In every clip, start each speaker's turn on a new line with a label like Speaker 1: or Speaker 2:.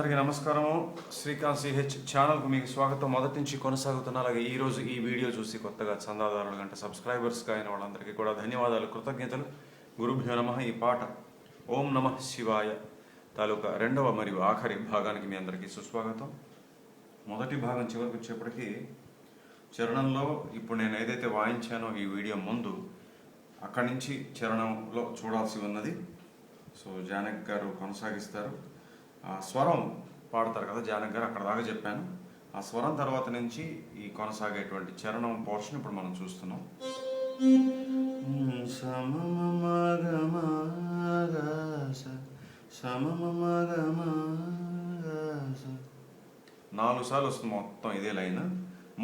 Speaker 1: అందరికీ నమస్కారము. శ్రీకాంత్ ch ఛానల్కు మీకు స్వాగతం. మొదటి నుంచి కొనసాగుతున్న అలాగే ఈరోజు ఈ వీడియో చూసి కొత్తగా చందాదారులు అంటే సబ్స్క్రైబర్స్గా అయిన వాళ్ళందరికీ కూడా ధన్యవాదాలు, కృతజ్ఞతలు. గురుభ్యో నమః. ఈ పాట ఓం నమః శివాయ తాలూకా రెండవ మరియు ఆఖరి భాగానికి మీ అందరికీ సుస్వాగతం. మొదటి భాగం చివరికి వచ్చేప్పటికీ చరణంలో ఇప్పుడు నేను ఏదైతే వాయించానో ఈ వీడియో ముందు అక్కడి నుంచి చరణంలో చూడాల్సి ఉన్నది. సో జానక్ గారు కొనసాగిస్తారు. ఆ స్వరం పాడతారు కదా జానక్ గారు, అక్కడ దాకా చెప్పాను. ఆ స్వరం తర్వాత నుంచి ఈ కొనసాగేటువంటి చరణం పోర్షన్ ఇప్పుడు మనం చూస్తున్నాం. 4 సార్లు వస్తుంది మొత్తం ఇదే లైన్.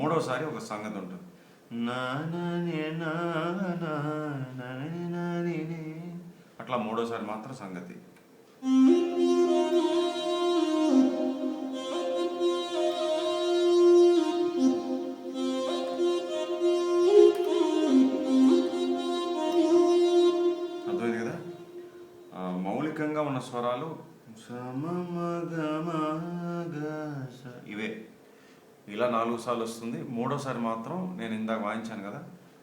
Speaker 1: మూడోసారి ఒక సంగతి ఉంటుంది. అట్లా మూడోసారి మాత్రం సంగతి. అర్థమైంది కదా? మౌలికంగా ఉన్న స్వరాలు ఇవే. ఇలా 4 సార్లు వస్తుంది. మూడోసారి మాత్రం నేను ఇందాక వాయించాను కదా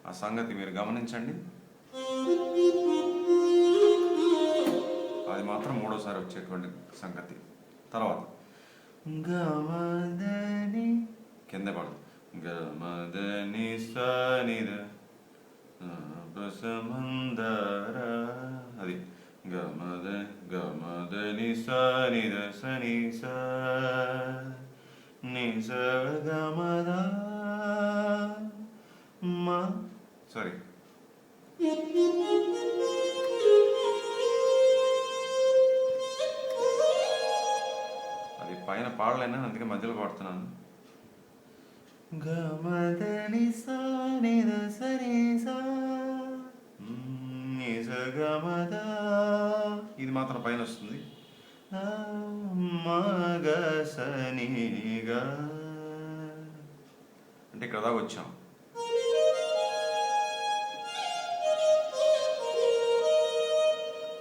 Speaker 1: ఆ సంగతి మీరు గమనించండి. అది మాత్రం మూడోసారి వచ్చేటువంటి సంగతి. తర్వాత గమదని కింద పడదు. గమదని సనిద అది గమదని సనిద సని నిజ గమద సారీ అది పైన పాడలేను, అందుకే మధ్యలో పాడుతున్నాను. గమదని సనిద సని నిజ గమద ఇది మాత్రం పైన వస్తుంది. మగసనిగా అంటే ఇక్కడ దాకా వచ్చాం.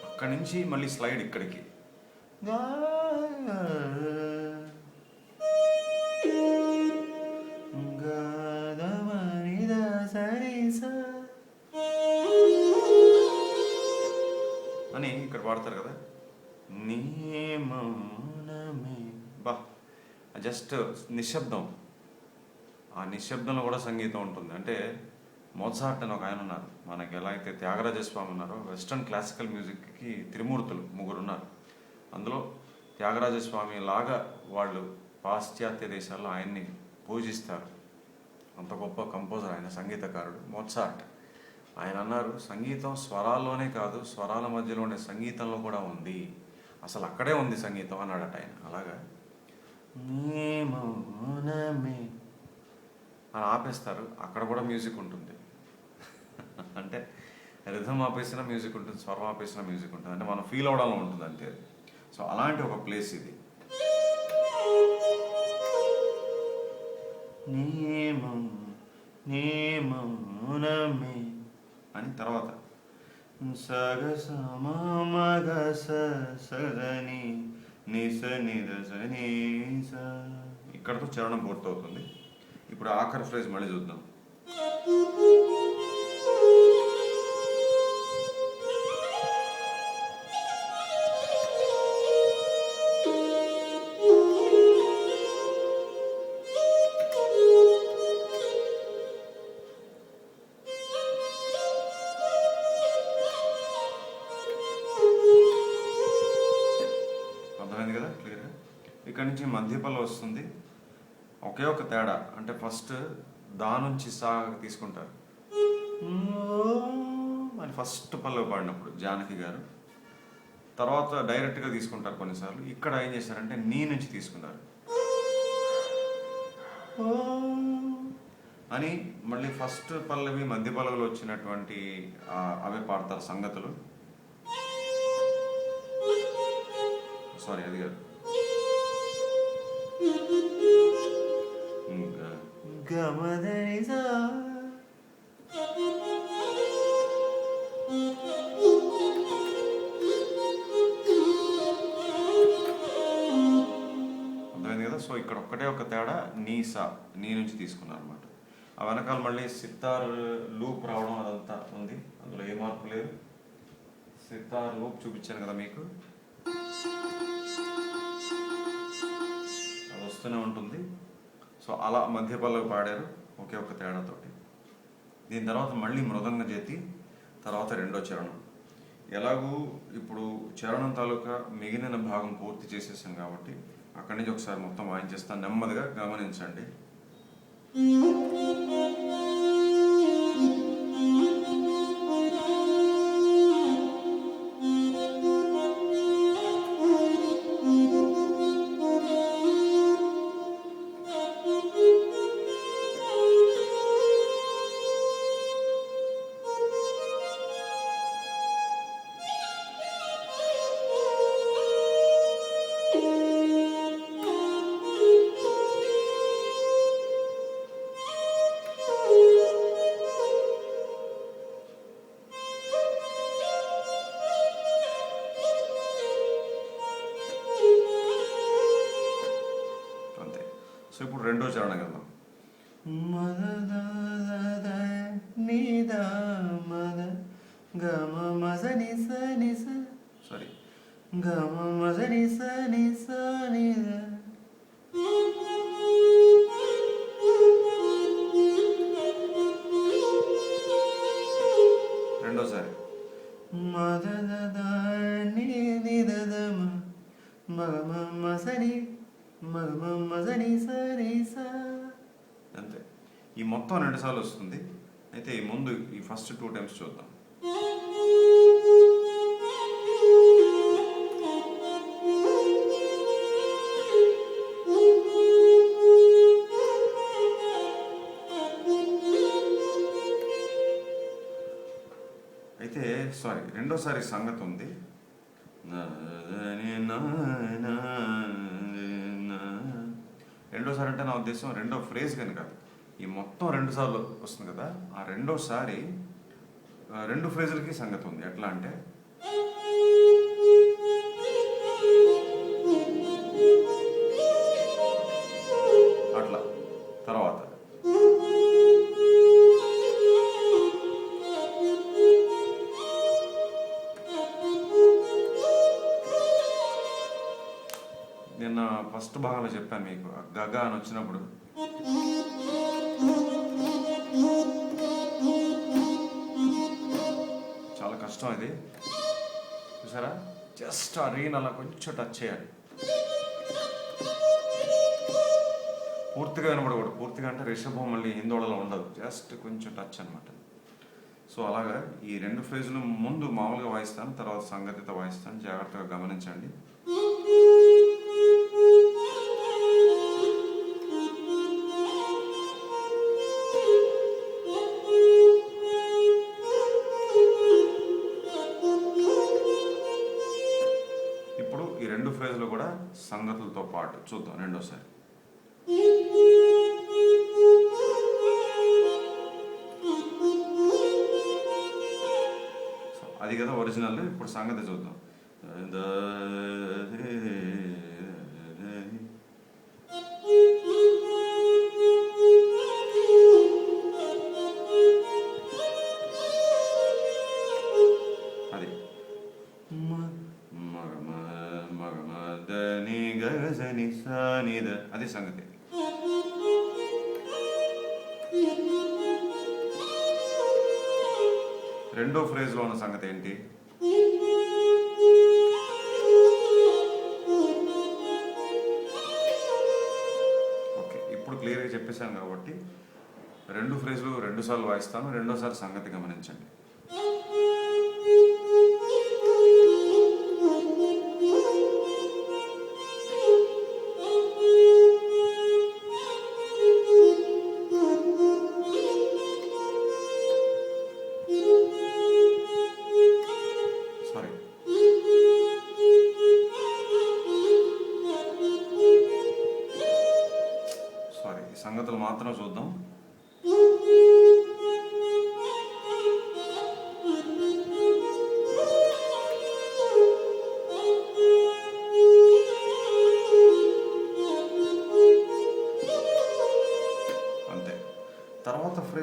Speaker 1: అక్కడి నుంచి మళ్ళీ స్లైడ్ ఇక్కడికి. అని ఇక్కడ పాడతారు కదా. బా జస్ట్ నిశ్శబ్దం. ఆ నిశ్శబ్దంలో కూడా సంగీతం ఉంటుంది. అంటే మోత్సార్ట్ అని ఒక ఆయన ఉన్నారు. మనకి ఎలా అయితే త్యాగరాజస్వామి ఉన్నారో వెస్ట్రన్ క్లాసికల్ మ్యూజిక్కి త్రిమూర్తులు 3 ఉన్నారు. అందులో త్యాగరాజస్వామి లాగా వాళ్ళు పాశ్చాత్య దేశాల్లో ఆయన్ని పూజిస్తారు. అంత గొప్ప కంపోజర్ ఆయన, సంగీతకారుడు మోత్సార్ట్. ఆయన అన్నారు, సంగీతం స్వరాల్లోనే కాదు, స్వరాల మధ్యలో ఉండే సంగీతంలో కూడా ఉంది, అసలు అక్కడే ఉంది సంగీతం అన్నాడట ఆయన. అలాగా అని ఆపేస్తారు, అక్కడ కూడా మ్యూజిక్ ఉంటుంది. అంటే రిథమ్ ఆపేసిన మ్యూజిక్ ఉంటుంది, స్వరం ఆపేసిన మ్యూజిక్ ఉంటుంది. అంటే మనం ఫీల్ అవడంలో ఉంటుంది అంతే. సో అలాంటి ఒక ప్లేస్ ఇది. అని తర్వాత ఇక్కడతో చరణం పూర్తవుతుంది. ఇప్పుడు ఆఖరి ఫ్రేజ్ మళ్ళీ చూద్దాం. కదా క్లియర్గా. ఇక్కడ నుంచి మధ్యపల్లి వస్తుంది. ఒకే ఒక తేడా, అంటే ఫస్ట్ దా నుంచి సా తీసుకుంటారు అని ఫస్ట్ పల్లవి పాడినప్పుడు జానకి గారు. తర్వాత డైరెక్ట్గా తీసుకుంటారు కొన్నిసార్లు. ఇక్కడ ఏం చేశారంటే నీ నుంచి తీసుకున్నారు అని మళ్ళీ ఫస్ట్ పల్లవి మధ్య పల్లవిలో వచ్చినటువంటి అవే పాడతారు సంగతులు. సారీ అది కాదు. గమదనిసా ఒక్కటే ఒక తేడా, నీ సా, నీ నుంచి తీసుకున్నారు అనమాట. ఆ వెనకాల మళ్ళీ సితార్ లూప్ రావడం అదంతా ఉంది, అందులో ఏ మార్పు లేదు. సితార్ లూప్ చూపించాను కదా మీకు, అది వస్తూనే ఉంటుంది. సో అలా మధ్య పల్లవి పాడారు ఒకే ఒక తేడాతోటి. దీని తర్వాత మళ్ళీ మృదంగ జతి, తర్వాత రెండో చరణం. ఎలాగూ ఇప్పుడు చరణం తాలూకా మిగిలిన భాగం పూర్తి చేసేసాను కాబట్టి అక్కడి నుంచి ఒకసారి మొత్తం వాయించేస్తాను, నెమ్మదిగా గమనించండి. సో ఇప్పుడు రెండో చరణం వెళ్దాం. సారీ, రెండోసారి అంతే. ఈ మొత్తం 2 సార్లు వస్తుంది. అయితే ఈ ముందు ఈ ఫస్ట్ 2 టైమ్స్ చూద్దాం. అయితే సారీ, రెండోసారి సంగతి ఉంది. రెండోసారి అంటే నా ఉద్దేశం రెండో ఫ్రేజ్ కానీ కాదు, ఈ మొత్తం 2 సార్లు వస్తుంది కదా, ఆ రెండోసారి 2 ఫ్రేజులకి సంగతి ఉంది. ఎట్లా అంటే అట్లా. తర్వాత నిన్న ఫస్ట్ భాగంలో చెప్పాను మీకు, గగ అని వచ్చినప్పుడు చాలా కష్టం ఇది, చూసారా? జస్ట్ ఆ రీన్ అలా కొంచెం టచ్ చేయాలి, పూర్తిగా వినబడకూడదు. పూర్తిగా అంటే రిషభం మళ్ళీ హిందోళలో ఉండదు, జస్ట్ కొంచెం టచ్ అనమాట. సో అలాగా ఈ 2 ఫ్రేజులు ముందు మామూలుగా వాయిస్తాను, తర్వాత సంగతితో వాయిస్తాను, జాగ్రత్తగా గమనించండి. ఇప్పుడు ఈ 2 ఫ్రేజులు కూడా సంగతులతో పాటు చూద్దాం రెండోసారి. అది కదా ఒరిజినల్. ఇప్పుడు సంగతి చూద్దాం. అది గగసని సానిద, అది సంగతి. రెండో ఫ్రేజ్లో ఉన్న సంగతి ఏంటి? ఓకే, ఇప్పుడు క్లియర్గా చెప్పేశాను కాబట్టి 2 ఫ్రేజ్లు 2 సార్లు వాయిస్తాను, రెండోసారి సంగతి గమనించండి. సంగతులు మాత్రం చూద్దాం.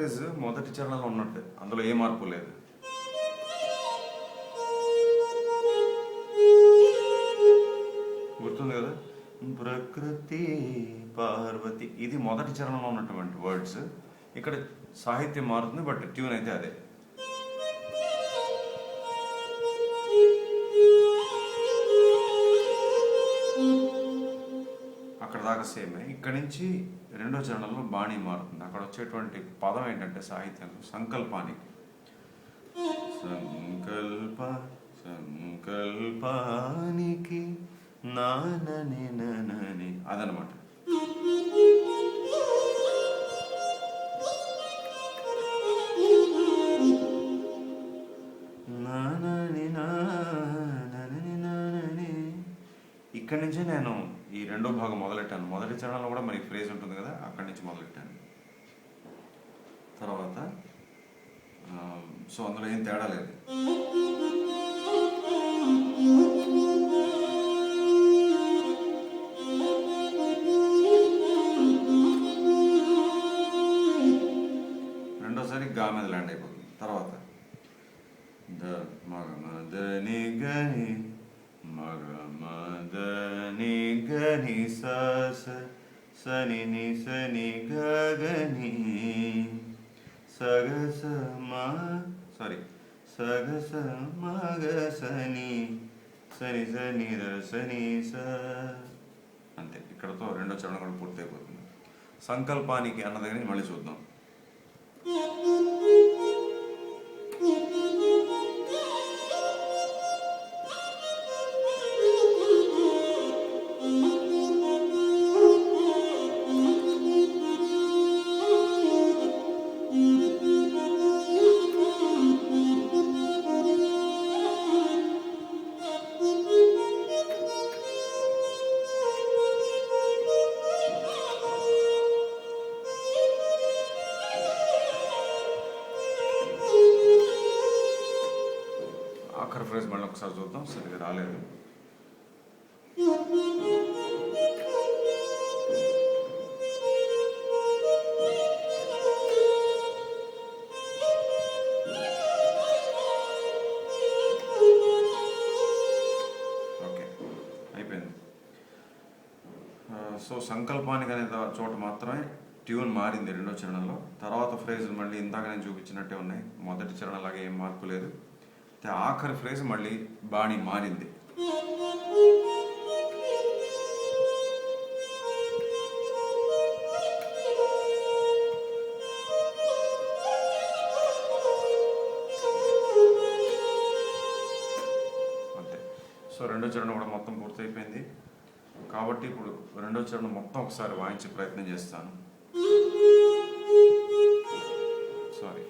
Speaker 1: ఫ్రేజ్ మొదటి చరణంలో ఉన్నట్టు, అందులో ఏ మార్పు లేదు. గుర్తుంది కదా, ప్రకృతి పార్వతి, ఇది మొదటి చరణంలో ఉన్నటువంటి వర్డ్స్. ఇక్కడ సాహిత్యం మారుతుంది, బట్ ట్యూన్ అయితే అదే. అక్కడ దాకా సేమే. ఇక్కడి నుంచి రెండో చరణంలో బాణీ మారుతుంది. అక్కడ వచ్చేటువంటి పదం ఏంటంటే సాహిత్యంలో సంకల్పానికి. సంకల్పానికి నానని ననని, అదనమాట. ఇక్కడి నుంచే నేను ఈ రెండో భాగం మొదలెట్టాను. మొదటి చరణంలో కూడా మరి ఫ్రేజ్ ఉంటుంది కదా, అక్కడి నుంచి మొదలెట్టాను. తర్వాత సో అందులో ఏం తేడా లేదు. రెండోసారి గా మీద ల్యాండ్ అయిపోతుంది. తర్వాత ద మగ మదని గని మగ మదని గని స సని ని సని గగని సగస మా సగస మగసని సని సని సని స. అంతే, ఇక్కడతో రెండో చరణం కూడా పూర్తయిపోతుంది. సంకల్పానికి అన్న దగ్గర నుంచి మళ్ళీ చూద్దాం. ఆఖరి ఫ్రేజ్ మళ్ళీ ఒకసారి చూద్దాం. సరిగ్గా రాలేదు. ఓకే, అయిపోయింది. సో సంకల్పానికి అనే చోట మాత్రమే ట్యూన్ మారింది రెండో చరణంలో. తర్వాత ఫ్రేజులు మళ్ళీ ఇందాక నేను చూపించినట్టే ఉన్నాయి. మొదటి చరణంలాగా ఏం మార్పు లేదు. ఆఖరి ఫ్రేజ్ మళ్ళీ బాణి మారింది. అంతే. సో రెండో చరణం కూడా మొత్తం పూర్తయిపోయింది. కాబట్టి ఇప్పుడు రెండో చరణం మొత్తం ఒకసారి వాయించే ప్రయత్నం చేస్తాను. సారీ.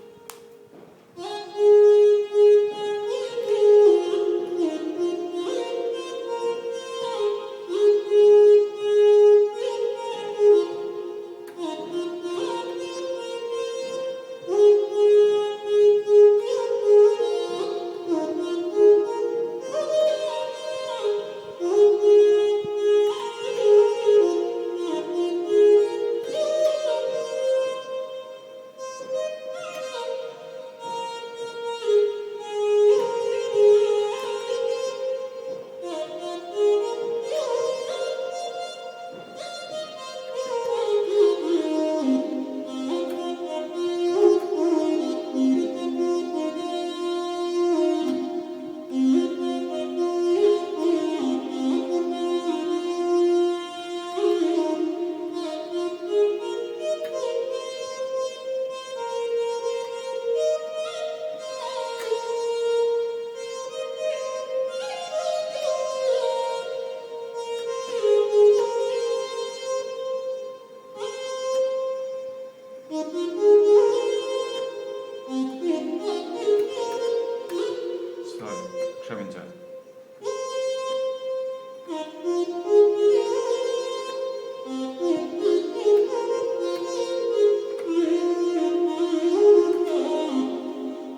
Speaker 1: క్షమించాలి.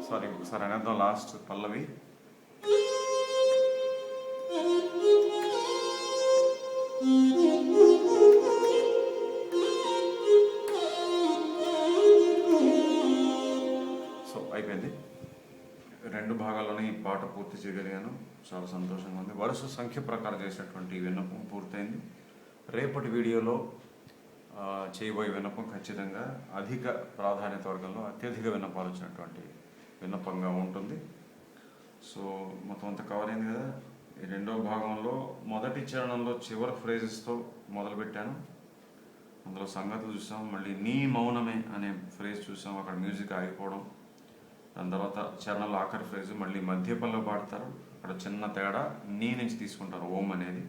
Speaker 1: సారీ, ఒకసారి అనేద్దాం లాస్ట్ పల్లవి. పూర్తి చేయగలిగాను. చాలా సంతోషంగా ఉంది. వరుస సంఖ్య ప్రకారం చేసినటువంటి విన్నపం పూర్తయింది. రేపటి వీడియోలో చేయబోయే విన్నపం ఖచ్చితంగా అధిక ప్రాధాన్యత వర్గంలో అత్యధిక విన్నపాలు వచ్చినటువంటి విన్నపంగా ఉంటుంది. సో మొత్తం అంతా కవర్ అయింది కదా. ఈ రెండో భాగంలో మొదటి చరణంలో చివరి ఫ్రేజెస్తో మొదలుపెట్టాను. అందులో సంగతులు చూసాం, మళ్ళీ నీ మౌనమే అనే ఫ్రేజ్ చూసాం, అక్కడ మ్యూజిక్ ఆగిపోవడం. దాని తర్వాత చరణంలో ఆఖరి ఫ్రేజ్ మళ్ళీ మధ్యపంలో పాడతారు, అక్కడ చిన్న తేడా నీ నుంచి తీసుకుంటారు ఓం అనేది.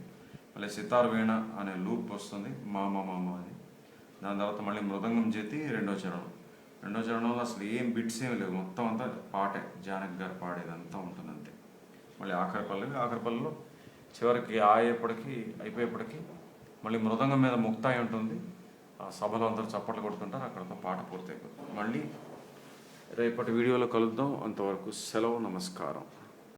Speaker 1: మళ్ళీ సితార్ వీణ అనే లూప్ వస్తుంది, మామ మామ అని. దాని తర్వాత మళ్ళీ మృదంగం చేతి రెండో చరణంలో అసలు ఏం బిట్స్ ఏమి లేవు, మొత్తం అంతా పాటే, జానక్ గారు పాడేదంతా ఉంటుంది అంతే. మళ్ళీ ఆఖరి పల్లెలో చివరికి అయిపోయేప్పటికీ మళ్ళీ మృదంగం మీద ముక్తాయి ఉంటుంది. ఆ సభలో అందరూ చప్పట్లు కొడుతుంటారు, అక్కడతో పాట పూర్తయిపోతుంది. మళ్ళీ రేపటి వీడియోలో కలుద్దాం. అంతవరకు సెలవు, నమస్కారం.